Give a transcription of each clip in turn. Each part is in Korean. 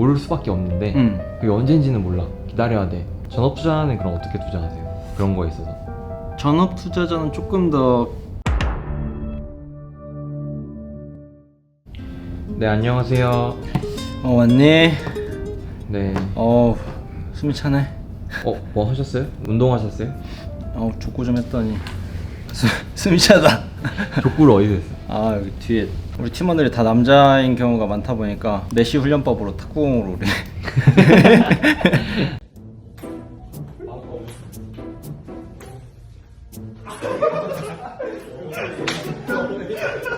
오를 수밖에 없는데 그게 언제인지는 몰라. 기다려야 돼. 전업 투자는 그럼 어떻게 투자하세요? 그런 거에 있어서. 전업 투자자는 조금 더 네, 안녕하세요. 왔니? 네. 숨이 차네. 뭐 하셨어요? 운동하셨어요? 족구 좀 했더니 숨이 차다. 족구를 어디서 했어요? 여기 뒤에 우리 팀원들이 다 남자인 경우가 많다 보니까 메시 훈련법으로 탁구공으로 우리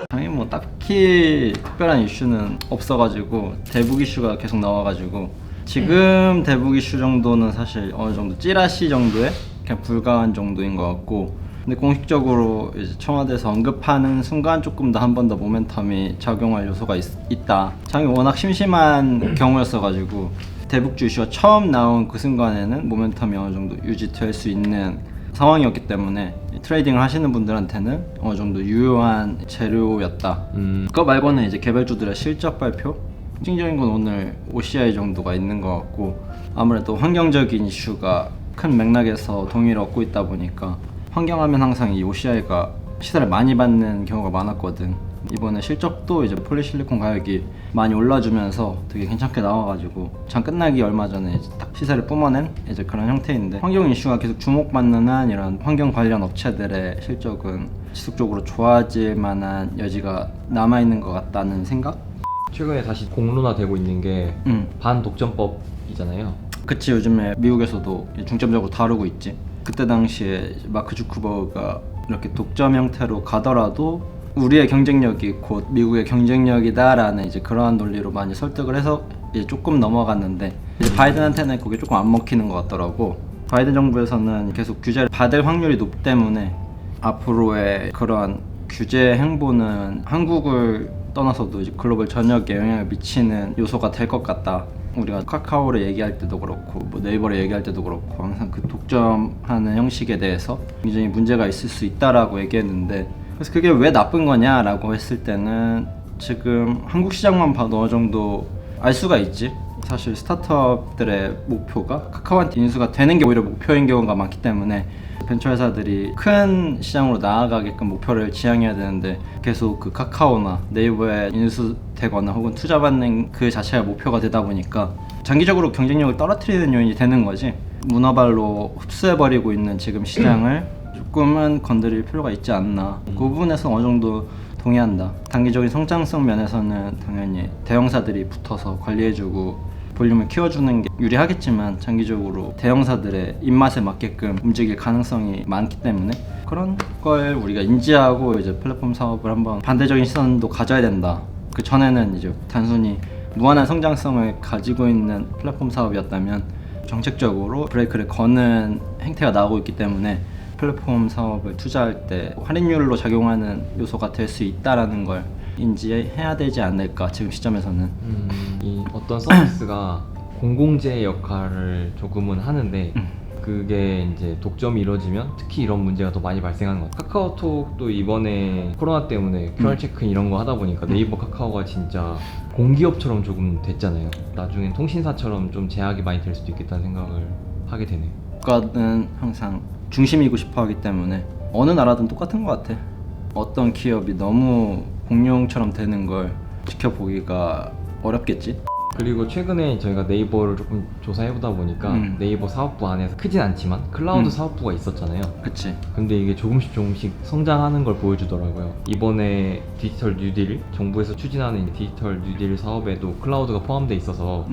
당연히 뭐 딱히 특별한 이슈는 없어가지고 대북 이슈가 계속 나와가지고 지금 대북 이슈 정도는 사실 어느 정도 찌라시 정도에 그냥 불가한 정도인 것 같고, 근데 공식적으로 이제 청와대에서 언급하는 순간 조금 더 한 번 더 모멘텀이 작용할 요소가 있다. 장이 워낙 심심한 경우였어가지고 대북주 이슈가 처음 나온 그 순간에는 모멘텀이 어느 정도 유지될 수 있는 상황이었기 때문에 트레이딩을 하시는 분들한테는 어느 정도 유효한 재료였다. 그거 말고는 이제 개별주들의 실적 발표, 특징적인 건 오늘 OCI 정도가 있는 것 같고, 아무래도 환경적인 이슈가 큰 맥락에서 동의를 얻고 있다 보니까 환경하면 항상 이 OCI가 시세를 많이 받는 경우가 많았거든. 이번에 실적도 이제 폴리실리콘 가격이 많이 올라주면서 되게 괜찮게 나와가지고 장 끝나기 얼마 전에 이제 딱 시세를 뿜어낸 이제 그런 형태인데, 환경 이슈가 계속 주목받는 한 이런 환경 관련 업체들의 실적은 지속적으로 좋아질 만한 여지가 남아있는 것 같다는 생각? 최근에 다시 공론화되고 있는 게 반독점법이잖아요. 그치, 요즘에 미국에서도 중점적으로 다루고 있지. 그때 당시에 마크 주커버그가 이렇게 독점 형태로 가더라도 우리의 경쟁력이 곧 미국의 경쟁력이다라는 이제 그러한 논리로 많이 설득을 해서 이제 조금 넘어갔는데, 이제 바이든한테는 그게 조금 안 먹히는 것 같더라고. 바이든 정부에서는 계속 규제를 받을 확률이 높기 때문에 앞으로의 그러한 규제 행보는 한국을 떠나서도 이제 글로벌 전역에 영향을 미치는 요소가 될 것 같다. 우리가 카카오를 얘기할 때도 그렇고 뭐 네이버를 얘기할 때도 그렇고 항상 그 독점하는 형식에 대해서 굉장히 문제가 있을 수 있다라고 얘기했는데, 그래서 그게 왜 나쁜 거냐라고 했을 때는 지금 한국 시장만 봐도 어느 정도 알 수가 있지. 사실 스타트업들의 목표가 카카오한테 인수가 되는 게 오히려 목표인 경우가 많기 때문에 벤처 회사들이 큰 시장으로 나아가게끔 목표를 지향해야 되는데, 계속 그 카카오나 네이버에 인수되거나 혹은 투자받는 그 자체가 목표가 되다 보니까 장기적으로 경쟁력을 떨어뜨리는 요인이 되는 거지. 문어발로 흡수해버리고 있는 지금 시장을 조금은 건드릴 필요가 있지 않나. 그 부분에서 어느 정도 동의한다. 단기적인 성장성 면에서는 당연히 대형사들이 붙어서 관리해주고 볼륨을 키워주는 게 유리하겠지만, 장기적으로 대형사들의 입맛에 맞게끔 움직일 가능성이 많기 때문에 그런 걸 우리가 인지하고 이제 플랫폼 사업을 한번 반대적인 시선도 가져야 된다. 그 전에는 이제 단순히 무한한 성장성을 가지고 있는 플랫폼 사업이었다면 정책적으로 브레이크를 거는 행태가 나오고 있기 때문에 플랫폼 사업을 투자할 때 할인율로 작용하는 요소가 될 수 있다라는 걸 인지해야 되지 않을까, 지금 시점에서는. 이 어떤 서비스가 공공재 역할을 조금은 하는데 그게 이제 독점이 이루어지면 특히 이런 문제가 더 많이 발생하는 것 같아요. 카카오톡도 이번에 코로나 때문에 QR 체크 이런 거 하다 보니까 네이버 카카오가 진짜 공기업처럼 조금 됐잖아요. 나중엔 통신사처럼 좀 제약이 많이 될 수도 있겠다는 생각을 하게 되네요. 국가는 항상 중심이고 싶어 하기 때문에 어느 나라든 똑같은 것 같아. 어떤 기업이 너무 공룡처럼 되는 걸 지켜보기가 어렵겠지? 그리고 최근에 저희가 네이버를 조금 조사해보다 보니까 네이버 사업부 안에서 크진 않지만 클라우드 사업부가 있었잖아요. 그치. 근데 이게 조금씩 성장하는 걸 보여주더라고요. 이번에 디지털 뉴딜, 정부에서 추진하는 디지털 뉴딜 사업에도 클라우드가 포함되어 있어서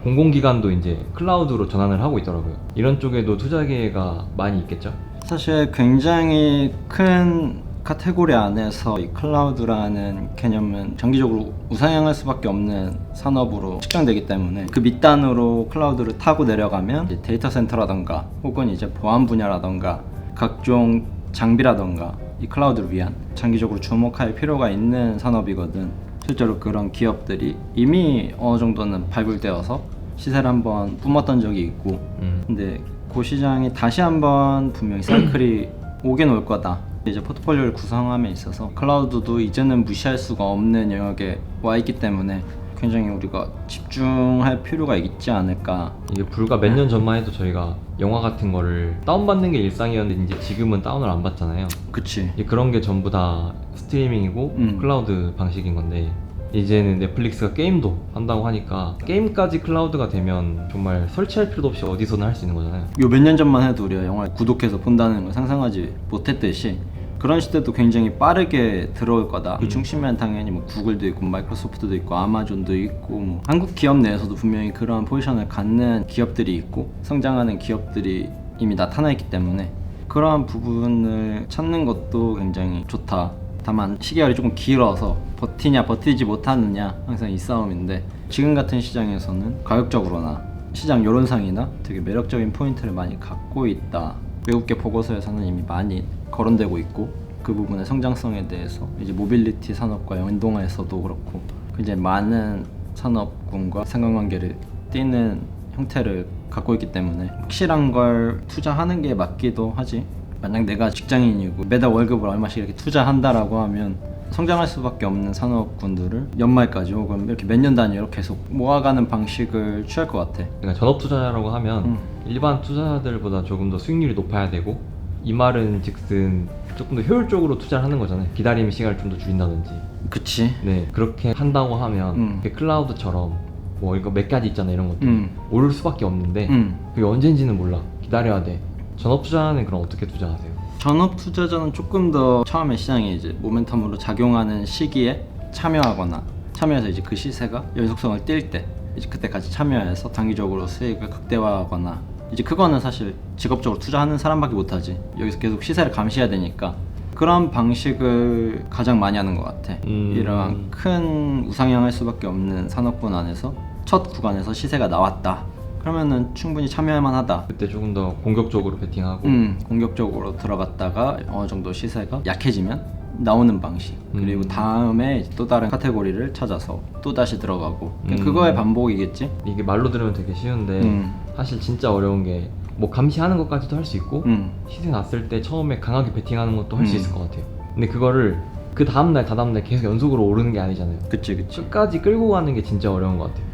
공공기관도 이제 클라우드로 전환을 하고 있더라고요. 이런 쪽에도 투자 기회가 많이 있겠죠? 사실 굉장히 큰 카테고리 안에서 이 클라우드라는 개념은 장기적으로 우상향할 수밖에 없는 산업으로 측정되기 때문에 그 밑단으로 클라우드를 타고 내려가면 이제 데이터 센터라던가 혹은 이제 보안 분야라던가 각종 장비라던가 이 클라우드를 위한 장기적으로 주목할 필요가 있는 산업이거든. 실제로 그런 기업들이 이미 어느 정도는 발굴되어서 시세를 한번 뿜었던 적이 있고, 근데 그 시장이 다시 한번 분명히 사이클이 오긴 올 거다. 이제 포트폴리오를 구성함에 있어서 클라우드도 이제는 무시할 수가 없는 영역에 와 있기 때문에 굉장히 우리가 집중할 필요가 있지 않을까. 이게 불과 몇 년 전만 해도 저희가 영화 같은 거를 다운받는 게 일상이었는데 이제 지금은 다운을 안 받잖아요. 그치. 이제 그런 게 전부 다 스트리밍이고 클라우드 방식인 건데 이제는 넷플릭스가 게임도 한다고 하니까 게임까지 클라우드가 되면 정말 설치할 필요도 없이 어디서나 할 수 있는 거잖아요. 요 몇 년 전만 해도 우리가 영화를 구독해서 본다는 걸 상상하지 못했듯이 그런 시대도 굉장히 빠르게 들어올 거다. 그 중심에는 당연히 뭐 구글도 있고 마이크로소프트도 있고 아마존도 있고 뭐 한국 기업 내에서도 분명히 그러한 포지션을 갖는 기업들이 있고 성장하는 기업들이 이미 나타나 있기 때문에 그러한 부분을 찾는 것도 굉장히 좋다. 다만 시계열이 조금 길어서 버티냐 버티지 못하느냐 항상 이 싸움인데 지금 같은 시장에서는 가격적으로나 시장 여론상이나 되게 매력적인 포인트를 많이 갖고 있다. 외국계 보고서에서는 이미 많이 거론되고 있고 그 부분의 성장성에 대해서 이제 모빌리티 산업과 연동해서도 그렇고 굉장히 많은 산업군과 상관관계를 띠는 형태를 갖고 있기 때문에 확실한 걸 투자하는 게 맞기도 하지. 만약 내가 직장인이고 매달 월급을 얼마씩 이렇게 투자한다라고 하면 성장할 수밖에 없는 산업군들을 연말까지 혹은 이렇게 몇 년 단위로 계속 모아가는 방식을 취할 것 같아. 그러니까 전업 투자자라고 하면 일반 투자자들보다 조금 더 수익률이 높아야 되고 이 말은 즉슨 조금 더 효율적으로 투자를 하는 거잖아요. 기다림 시간을 좀 더 줄인다든지. 그치. 네, 그렇게 한다고 하면 클라우드처럼 뭐 이거 몇 가지 있잖아 이런 것들 오를 수밖에 없는데 그게 언젠지는 몰라. 기다려야 돼. 전업 투자는 그럼 어떻게 투자하세요? 전업 투자자는 조금 더 처음에 시장이 이제 모멘텀으로 작용하는 시기에 참여해서 이제 그 시세가 연속성을 띌 때 이제 그때까지 참여해서 단기적으로 수익을 극대화하거나 이제 그거는 사실 직업적으로 투자하는 사람밖에 못하지. 여기서 계속 시세를 감시해야 되니까 그런 방식을 가장 많이 하는 것 같아. 이러한 큰 우상향할 수밖에 없는 산업군 안에서 첫 구간에서 시세가 나왔다. 그러면은 충분히 참여할 만하다. 그때 조금 더 공격적으로 베팅하고 공격적으로 들어갔다가 어느 정도 시세가 약해지면 나오는 방식. 그리고 다음에 이제 또 다른 카테고리를 찾아서 또 다시 들어가고 그냥 그거의 반복이겠지. 이게 말로 들으면 되게 쉬운데 사실 진짜 어려운 게 뭐 감시하는 것까지도 할 수 있고 시세 났을 때 처음에 강하게 베팅하는 것도 할 수 있을 것 같아요. 근데 그거를 그 다음날 다다음날 계속 연속으로 오르는 게 아니잖아요. 그치. 끝까지 끌고 가는 게 진짜 어려운 것 같아요.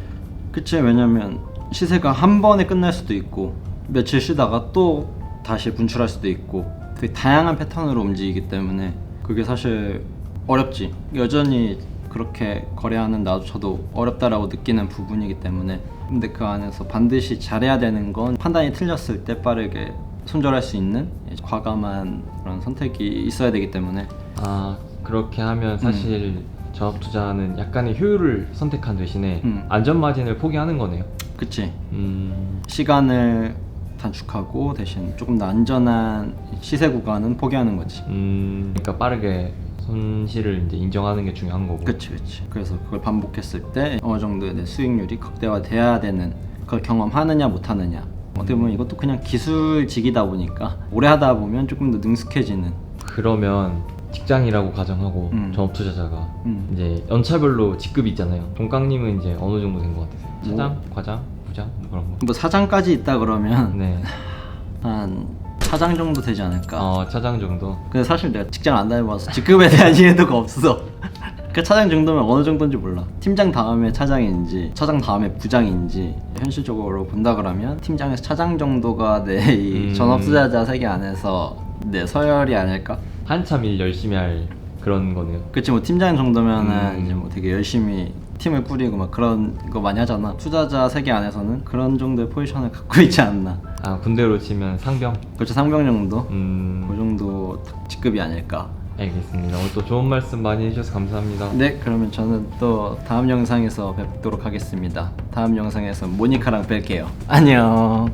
그치. 왜냐면 시세가 한 번에 끝날 수도 있고 며칠 쉬다가 또 다시 분출할 수도 있고 되게 다양한 패턴으로 움직이기 때문에 그게 사실 어렵지. 여전히 그렇게 거래하는 나조차도 어렵다라고 느끼는 부분이기 때문에 근데 그 안에서 반드시 잘해야 되는 건 판단이 틀렸을 때 빠르게 손절할 수 있는 과감한 그런 선택이 있어야 되기 때문에 그렇게 하면 사실 전업 투자는 약간의 효율을 선택한 대신에 안전 마진을 포기하는 거네요. 그치. 시간을 단축하고 대신 조금 더 안전한 시세 구간은 포기하는 거지. 그러니까 빠르게 손실을 이제 인정하는 게 중요한 거고. 그치. 그래서 그걸 반복했을 때 어느 정도의 내 수익률이 극대화돼야 되는 그걸 경험하느냐 못하느냐. 어떻게 보면 이것도 그냥 기술직이다 보니까 오래 하다 보면 조금 더 능숙해지는. 그러면 직장이라고 가정하고 전업 투자자가 이제 연차별로 직급이 있잖아요. 동강님은 이제 어느 정도 된 것 같으세요? 차장, 과장, 부장 뭐 그런 거. 뭐 사장까지 있다 그러면 네. 한 차장 정도 되지 않을까. 차장 정도. 근데 사실 내가 직장 안 다녀봐서 직급에 대한 이해도가 없어. 그 차장 정도면 어느 정도인지 몰라. 팀장 다음에 차장인지 차장 다음에 부장인지 현실적으로 본다 그러면 팀장에서 차장 정도가 내 이 전업 투자자 세계 안에서 내 서열이 아닐까? 한참 일 열심히 할 그런 거네요. 그치. 뭐 팀장 정도면은 이제 뭐 되게 열심히 팀을 꾸리고 막 그런 거 많이 하잖아. 투자자 세계 안에서는 그런 정도의 포지션을 갖고 있지 않나. 군대로 치면 상병? 그렇죠. 상병 정도? 그 정도 직급이 아닐까. 알겠습니다. 오늘 또 좋은 말씀 많이 해주셔서 감사합니다. 네, 그러면 저는 또 다음 영상에서 뵙도록 하겠습니다. 다음 영상에서 모니카랑 뵐게요. 안녕.